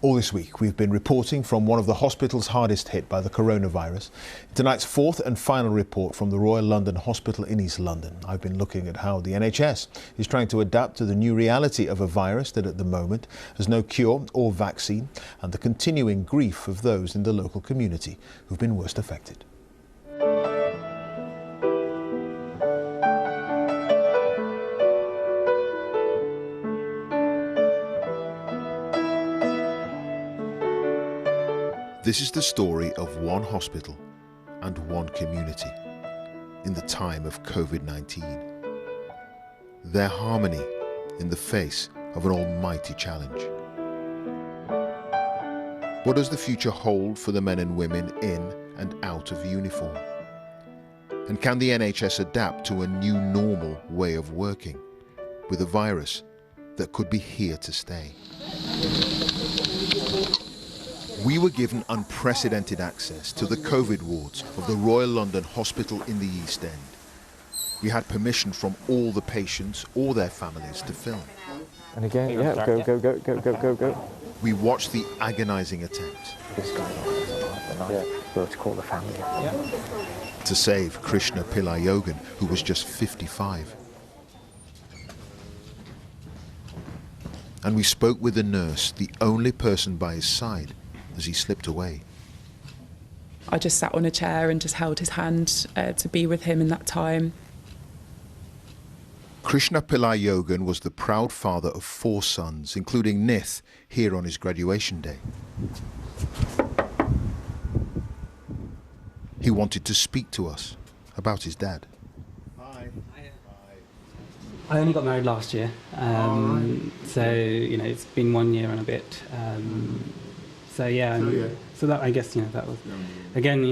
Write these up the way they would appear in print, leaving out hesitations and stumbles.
All this week, we've been reporting from one of the hospitals hardest hit by the coronavirus. Tonight's fourth and final report from the Royal London Hospital in East London. I've been looking at how the NHS is trying to adapt to the new reality of a virus that at the moment has no cure or vaccine, and the continuing grief of those in the local community who've been worst affected. This is the story of one hospital and one community in the time of COVID-19. Their harmony in the face of an almighty challenge. What does the future hold for the men and women in and out of uniform? And can the NHS adapt to a new normal way of working with a virus that could be here to stay? We were given unprecedented access to the COVID wards of the Royal London Hospital in the East End. We had permission from all the patients or their families to film. And again, yeah, go. We watched the agonising attempts to call the family. to save Krishna Pillayogan, who was just 55. And we spoke with the nurse, the only person by his side, as he slipped away. I just sat on a chair and just held his hand to be with him in that time. Krishna Pillayogan was the proud father of 4 sons, including Nith, here on his graduation day. He wanted to speak to us about his dad. Hi. I only got married last year, so you know it's been 1 year and a bit. So that I guess that was again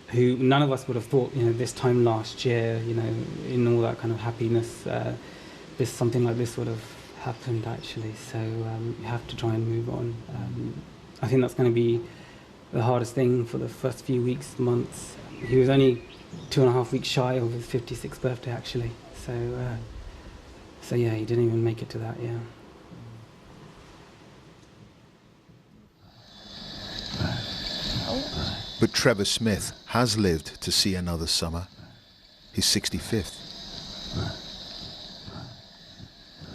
who none of us would have thought this time last year in all that kind of happiness something like this would have happened actually. So you have to try and move on. I think that's going to be the hardest thing for the first few weeks, months. He was only 2.5 weeks shy of his 56th birthday actually. So yeah, he didn't even make it to that. Yeah. But Trevor Smith has lived to see another summer, his 65th.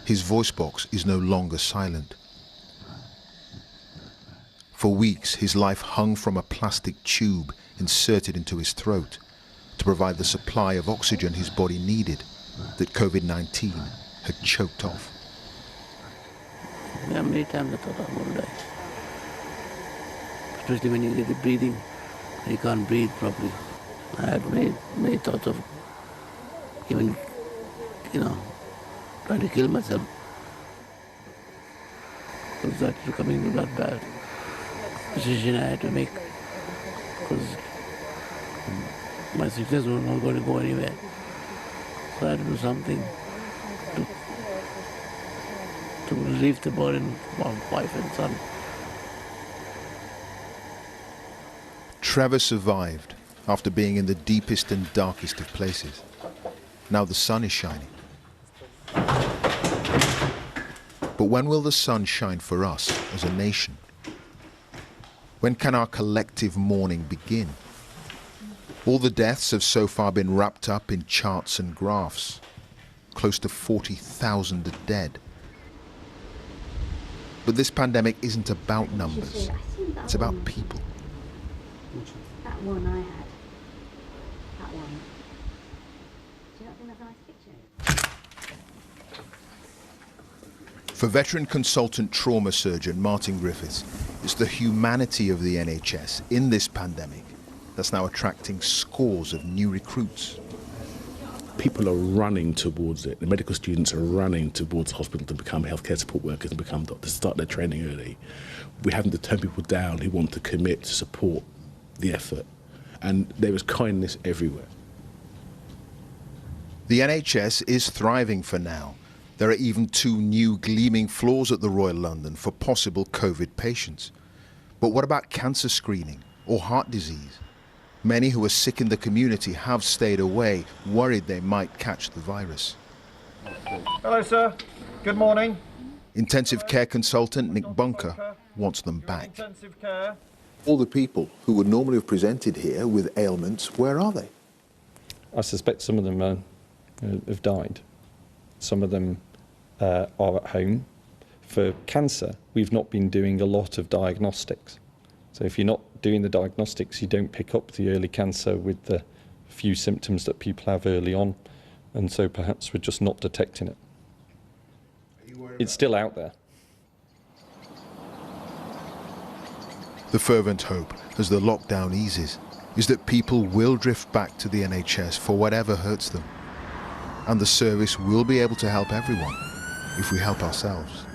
His voice box is no longer silent. For weeks, his life hung from a plastic tube inserted into his throat to provide the supply of oxygen his body needed that COVID-19 had choked off. Yeah, many times I thought I would die. Especially when you get the breathing, you can't breathe properly. I had many thoughts of even, trying to kill myself. It was actually becoming to that bad decision I had to make, because my sickness was not going to go anywhere. So I had to do something to relieve the burden of my wife and son. Trevor survived after being in the deepest and darkest of places. Now the sun is shining. But when will the sun shine for us as a nation? When can our collective mourning begin? All the deaths have so far been wrapped up in charts and graphs. Close to 40,000 are dead. But this pandemic isn't about numbers. It's about people. That one I had. That one. Do you not think that's a nice picture? For veteran consultant trauma surgeon Martin Griffiths, it's the humanity of the NHS in this pandemic that's now attracting scores of new recruits. People are running towards it. The medical students are running towards hospital to become healthcare support workers and become doctors, start their training early. We're having to turn people down who want to commit to support the effort, and there is kindness everywhere. The NHS is thriving for now. There are even 2 new gleaming floors at the Royal London for possible COVID patients. But what about cancer screening or heart disease? Many who are sick in the community have stayed away, worried they might catch the virus. Hello, sir. Good morning. Intensive care consultant Nick Bunker wants them back. All the people who would normally have presented here with ailments, where are they? I suspect some of them have died. Some of them are at home. For cancer, we've not been doing a lot of diagnostics. So if you're not doing the diagnostics, you don't pick up the early cancer with the few symptoms that people have early on. And so perhaps we're just not detecting it. It's still out there. The fervent hope, as the lockdown eases, is that people will drift back to the NHS for whatever hurts them. And the service will be able to help everyone if we help ourselves.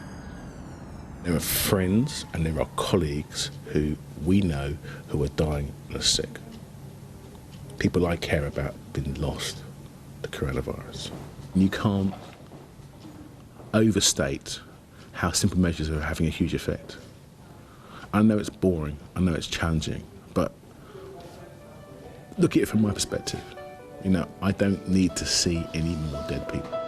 There are friends and there are colleagues who we know who are dying and are sick. People I care about have been lost to coronavirus. And you can't overstate how simple measures are having a huge effect. I know it's boring, I know it's challenging, but look at it from my perspective. You know, I don't need to see any more dead people.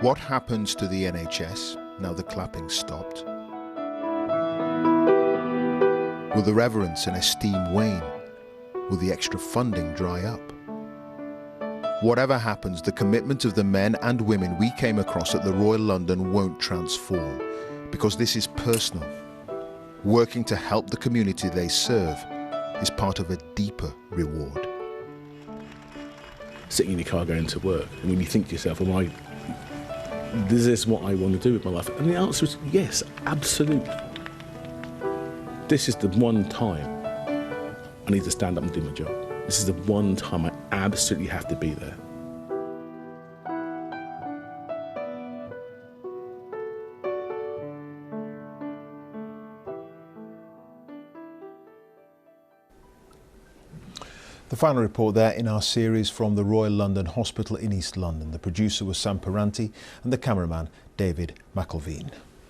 What happens to the NHS now the clapping's stopped? Will the reverence and esteem wane? Will the extra funding dry up? Whatever happens, the commitment of the men and women we came across at the Royal London won't transform, because this is personal. Working to help the community they serve is part of a deeper reward. Sitting in your car going to work, and when you think to yourself, this is what I want to do with my life? And the answer is yes, absolutely. This is the one time I need to stand up and do my job. This is the one time I absolutely have to be there. The final report there in our series from the Royal London Hospital in East London. The producer was Sam Paranti and the cameraman David McElveen.